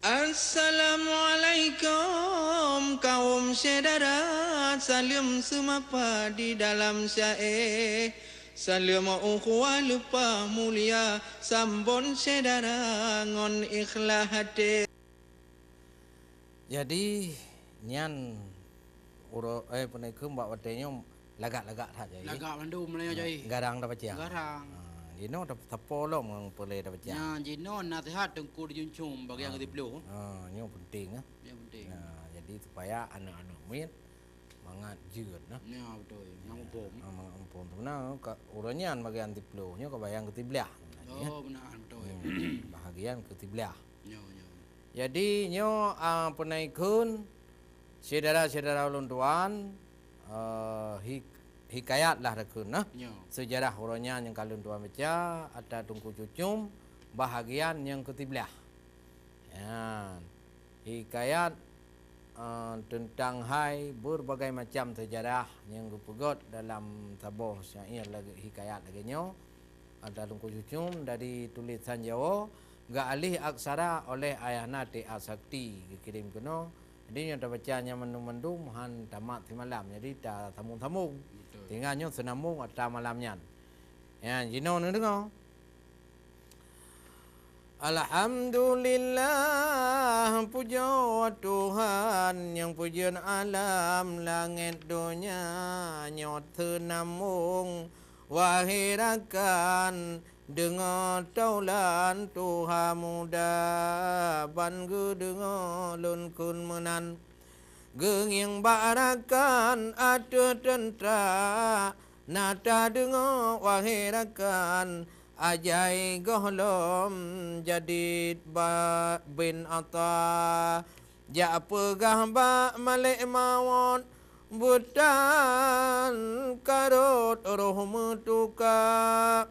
Assalamualaikum kaum saudara, salam semapa di dalam syair. Salam ukhuwah lupa mulia, sambon saudara ngon ikhlas hati. Jadi nyan penai ke mbak watenya lagak-lagak tak jadi. Lagak mandum lah jai. Garang dah baca. Garang. Dino dah tapolom ngang pelai dah baca. Ya, jino nasihat tengku dijunjung bagi yang ketiplu. Nyo penting ah. Yang penting. Jadi supaya anak-anak mit mangat jeut nah. Ya betul. Yang umpum. Mangat umpum tu nah uranyan bagian tiplu nyo kebayang ketiblah. Oh benar betul. Bahagian ketiblah. Ya. Jadi nyo penaikun saudara-saudara ulun tuan hikayat lah rekun nah. Ya. Sejarah uronya yang kalun tuan baca ada tungku cucum bahagian yang ketiblah. Ya. Hikayat tentang hai berbagai macam sejarah yang gupegot dalam tabuh syair lagi hikayat lagi nyo. Ada tungku cucum dari tulisan Jawa gak alih aksara oleh ayahna T.A. Sakti dikirim keno. Jadi nyo dah bacanya mendung-mendung han tamat di malam. Jadi dah tamung-tamung. Tinggalnya senamung atau malamnya. Ya, jino ni dengar. Alhamdulillah puja Tuhan yang pujian alam langit dunia nyot senamung wahirakan dengar taulan Tuhan muda ban gu dengar lun kun menan genging barakan ada tentera nata dengar wahirakan ajai gohlom jadid bin Atta ja pegah ba malik mawon butan karut roh metuka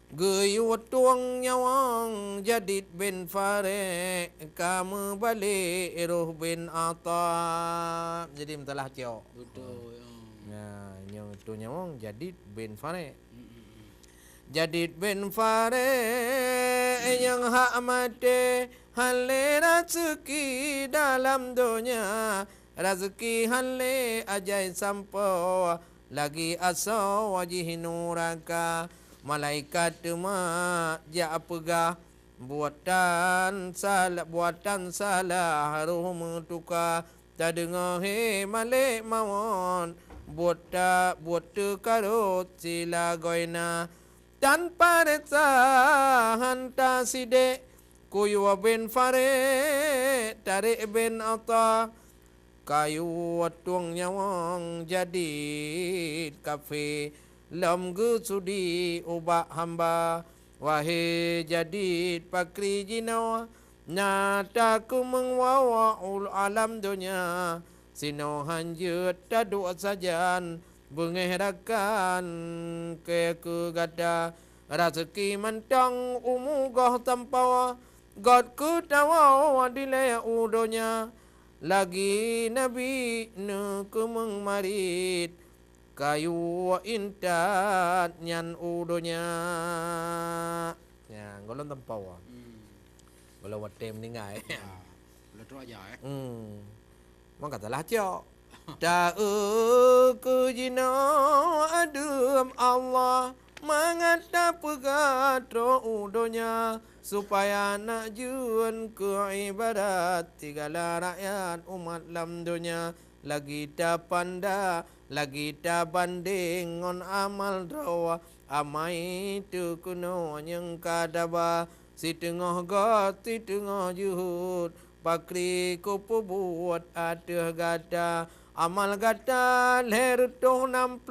geyut tuang nyawang jadid bin Farik kamu balik roh bin Atta. Jadi mentalah cio. Betul. Nah, yang tu nyawang jadid bin Farik. Jadid bin Farik yang hak mati hale rezeki dalam dunia rezeki hale ajai sampo lagi asa wajih nuraka malaikat ma ja pegah buatan salah roh metuka tak dengar he malik mawon buat karut sila goina tanpa resa hanta side kuyu bin Farik tarik bin Atta kayu tuang nyawang jadi kafe lam gu sudi ubah hamba wahai jadi pakri jinawa nyata ku mengwawa ul alam dunia sino hanjut tadu sajan bengehrakan ke gada rezeki mentang umugah tanpa god ku tawa dilaya udonya lagi nabi ne ku mengmarit kayu intat nyan udonya ya golon tanpa kalau watem ningai Boleh terus aja Mang katalah cok da ke jino adum Allah mangata pegatro udonya supaya nak juan ke ibadat tigala rakyat umat lam dunia lagi tak panda lagi tak banding on amal drawa amai tu kuno yang kadaba si tengah gat si tengah juhud pakri kupu buat ada gada amal gada ler 66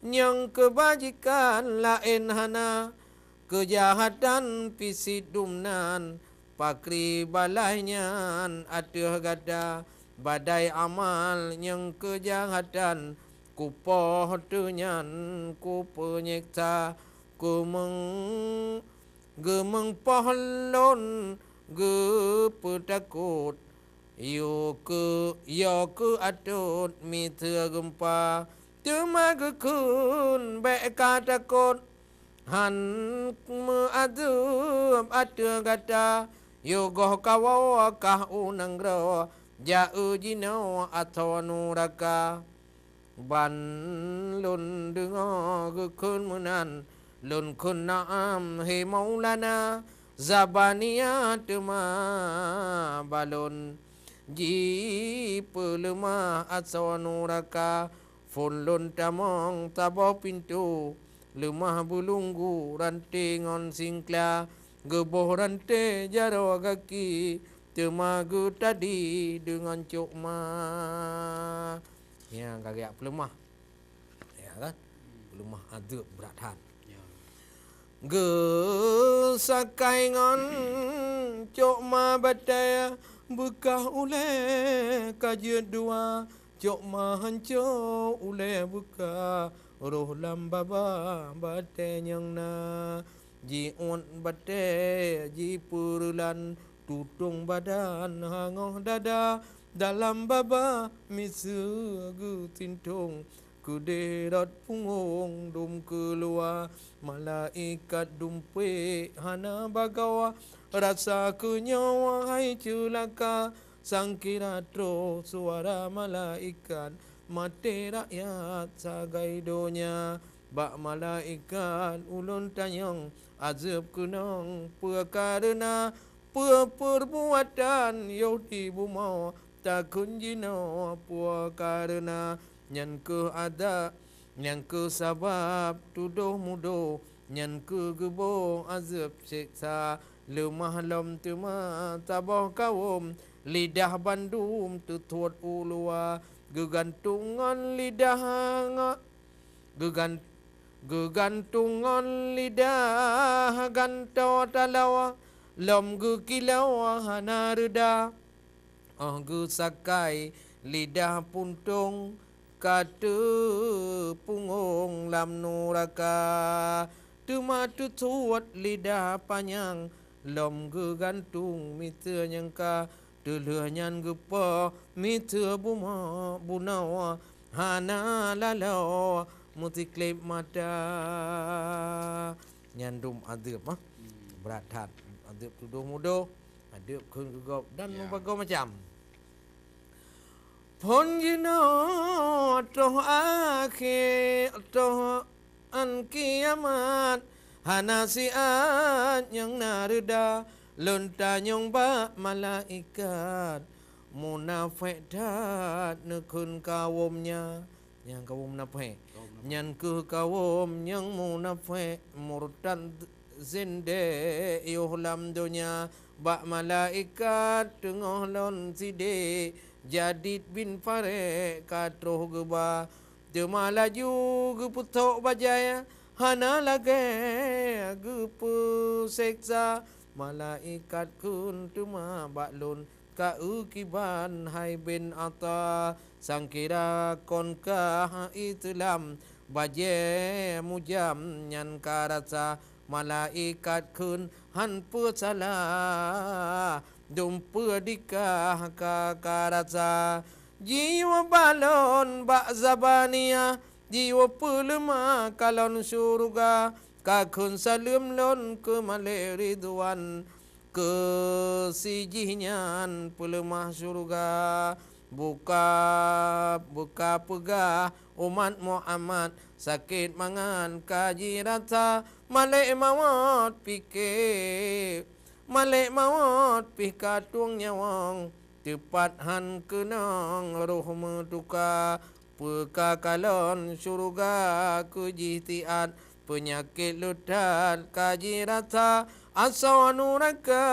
yang kebajikan lain hana kejahatan pisit dumnan pakri balainya ada gada badai amal yang kejahatan kupoh tunyan ku penyeksa ku gemeng pohlon ge petakut yo ke atut mitra gempa cuma gekun baik takut han me adum ada kata yogoh kawaw kah unang ro jau jino atau nuraka ban lun dengo kun munan lun kun naam he maulana zabania tuma balon ji pelema atau nuraka fon lun tamong tabo pintu lemah bulunggu rantingon singkla geboh rante jaro kaki temagu tadi dengan cokma yang kagak pelemah ya kan pelemah aduk berat Ya. ge sakai ngon cokma bataya bekah ule kaje dua cokma hanco ule buka roh lam baba bate nyang na ji on bate ji purulan tutung badan hangoh dada dalam baba misu gu tintung kuderat pungung dum keluar malaikat dumpe hana bagawa rasa kenyawa hai celaka sangkira tro suara malaikat mate rakyat sagai donya bak malaikat ulun tanyong azab kunong perkarena perbuatan Yahudi bumau takun jino perkarena nyan ke ada nyan ke sabab tuduh mudo nyan ke gebo azab siksa lemah lam tuma tabah kawum lidah bandum tutuat ulua gegantungan lidah gegantungan lidah ganto talawa lom gu kilawa hana reda gu sakai lidah puntung kata pungung lam nuraka tuma tutuat lidah panjang lom gu gantung mita nyangka telahnya gepa mita buma bunawa hana lalau mutiklip mata nyandum adab berat hat adab tuduh mudo adab kun gegop dan berbagai macam pon jino toh akhir toh an kiamat hana siat yang nareda lontanyong ba malaikat munafik dat nekun kawumnya yang kawum munafik nyan ke kawum yang munafik murtad zinde yuhlam dunya ba malaikat tengah lon side jadid bin fare katroh geba jema laju geputok bajaya hana lage gepu seksa malaikat kun tuma baklun ka ukiban hai bin ata sangkira kon ka islam baje mujam nyan karasa malaikat kun han pu salah dumpu dikah ka karasa jiwa balon bak zabania jiwa pulma kalon surga kakun salim lon ke male ridwan ke sijihnya pelemah surga buka pegah umat Muhammad sakit mangan kaji rata malik mawat fikir malik mawat pikatung nyawang tepat han kenang roh meduka pekakalon surga kejihtiat penyakit ludat kaji rata asal nuraka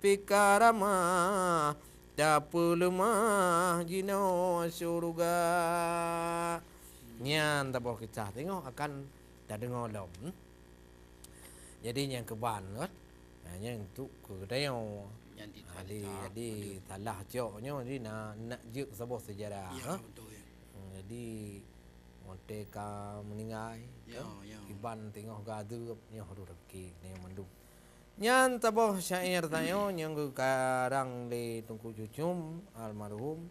pikarama dapur lemah jino surga nyan tabah kita tengok akan dah dengar lom jadi yang keban kan yang tu ke dayo jadi talah joknya jadi nak juk sabah sejarah Ya, betul ya. jadi Merdeka meninggal Ya, ya. Iban tengok gadu nyoh rezeki ni mandum nyan tabah syair tayo yang karang le Tungku Cucum almarhum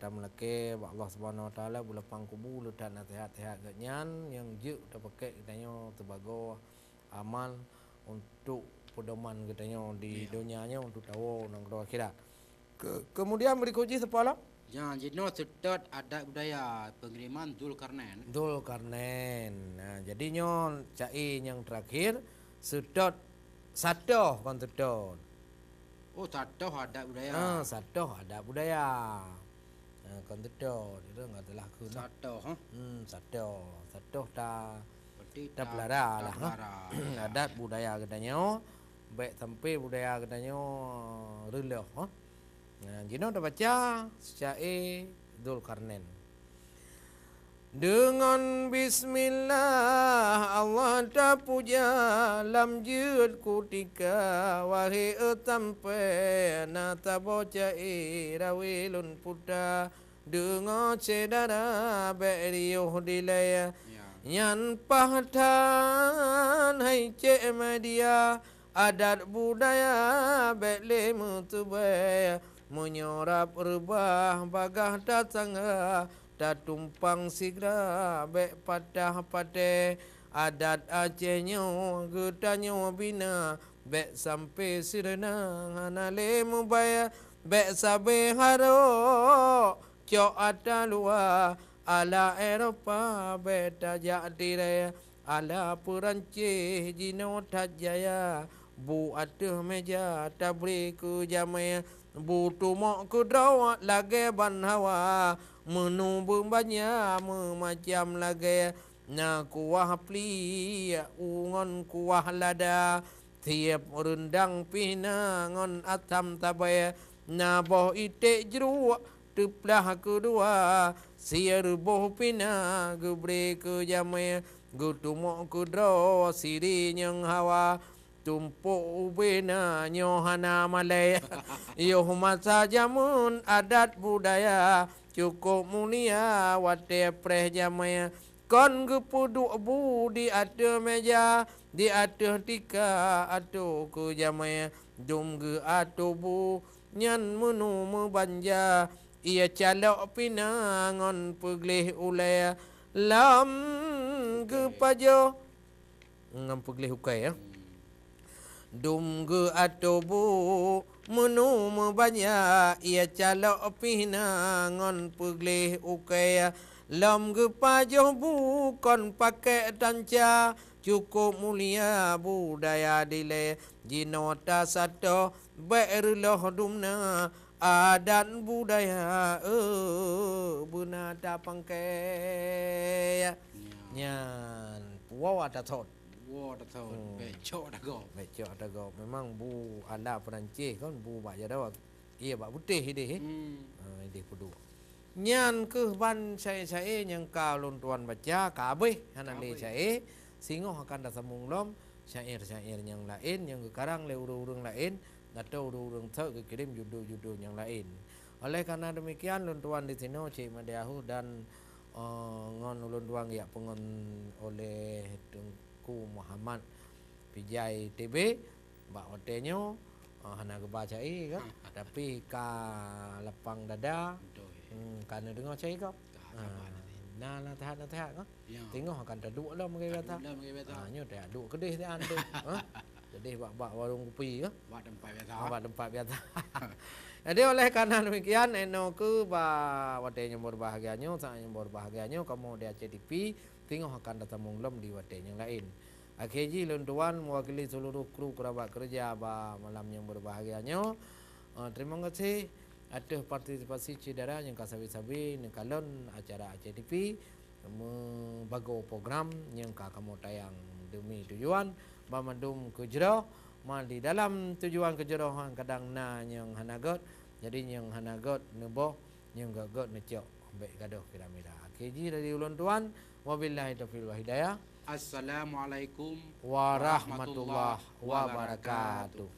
tam lake Allah Subhanahu Wa Taala bulapang kubu lutan nasihat-nasihat nyan yang juk dah pakai tayo sebagai amal untuk pedoman katanya di dunianya untuk tahu nang kedua akhirat. Kemudian berikutnya sepalah Yang jino sedot adat budaya pengiriman Zulkarnain. Dzulkarnain. Nah, jadinya cai yang terakhir sedot satoh kon sedot. Oh, satu adat budaya. Satoh ada budaya. Kon sedot itu enggak telah ku. Satu, ha? Satoh ta Berarti ta pelara lah. pelara. Adat budaya katanya baik sampai budaya katanya relah. Nah, jino dah baca cai Dzulkarnain. Dengan bismillah Allah tak puja lam jud kutika wahai sampai na taboca rawilun puta dengan cedara beriuh dilaya Ya. nyan pahtan hai cek media adat budaya bele mutubaya menyorap rebah bagah datang tak tumpang sigra bek patah pate adat Acehnya gedanyo bina bek sampai sirena hanale mubaya bek sabe haro cok ada luar ala Eropa bek tajak dire ala Perancis jino tajaya bu ada meja tabri ku jamaya bu tumak ku drawat lagi ban hawa menu banyak macam lagi na kuah pli ungon kuah lada tiap rendang pinangon atam tabaya na boh itik jeruk teplah kedua siar boh pina gebre ke jamaya gutumok kudro siri nyang hawa tumpuk ubena nyohana malaya yoh masa jamun adat budaya cukup mulia wate preh jamaya kon gepuduk bu di atas meja di atas tika atu ku jamaya dum ge atu bu nyan menu membanja ia calok pinangon peglih ulaya lam ge pajo ngam peglih ukai ya dum ge atu bu menu membanya ia calok pinangon peglih ukai lam ge pajo bukan pakai tanca cukup mulia budaya dile jinota satu berulah dumna adat budaya bunata pangkai nyan puaw ada thot Wah, dah tahu. Becok dah kau. becok ada go memang bu ala Perancis kan bu bak jada ia bak putih ide ide pudu nyan ke ban saya yang kalau tuan baca kabeh hanale saya singoh akan datang munglom syair-syair yang lain yang sekarang le urang-urang lain atau urang-urang thak kirim judul-judul yang lain oleh karena demikian tuan di sini Cik Madiahu dan ngon ulun tuan ya pengon oleh Tengku Muhammad Pijai TB bak hotelnya hana kebaca kan tapi ka lapang dada karena dengar cai kau nah tahan kan tengok akan taduk lah mungkin kata nyo dak duk kedih dia ande kedih bak warung kopi ke Buat tempat biasa. bak tempat biasa jadi oleh karena demikian eno ke ba wadenya berbahagianya saya berbahagianya kamu di ACTV tengok akan datang munglom di wadenya yang lain AKJ luntuan mewakili seluruh kru kerabat kerja ba malam yang berbahagianya terima kasih atas partisipasi cedera yang kasabi-sabi nekalon acara ACTV membago program yang kamu tayang demi tujuan bamandum kejero mal di dalam tujuan kejero kadang na yang hanagot jadi yang hanagot nebo yang gagot necok baik gadoh piramida AKJ dari ulun tuan wabillahi taufiq wal hidayah Assalamualaikum warahmatullahi wabarakatuh.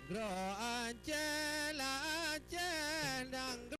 Gro Aceh la Aceh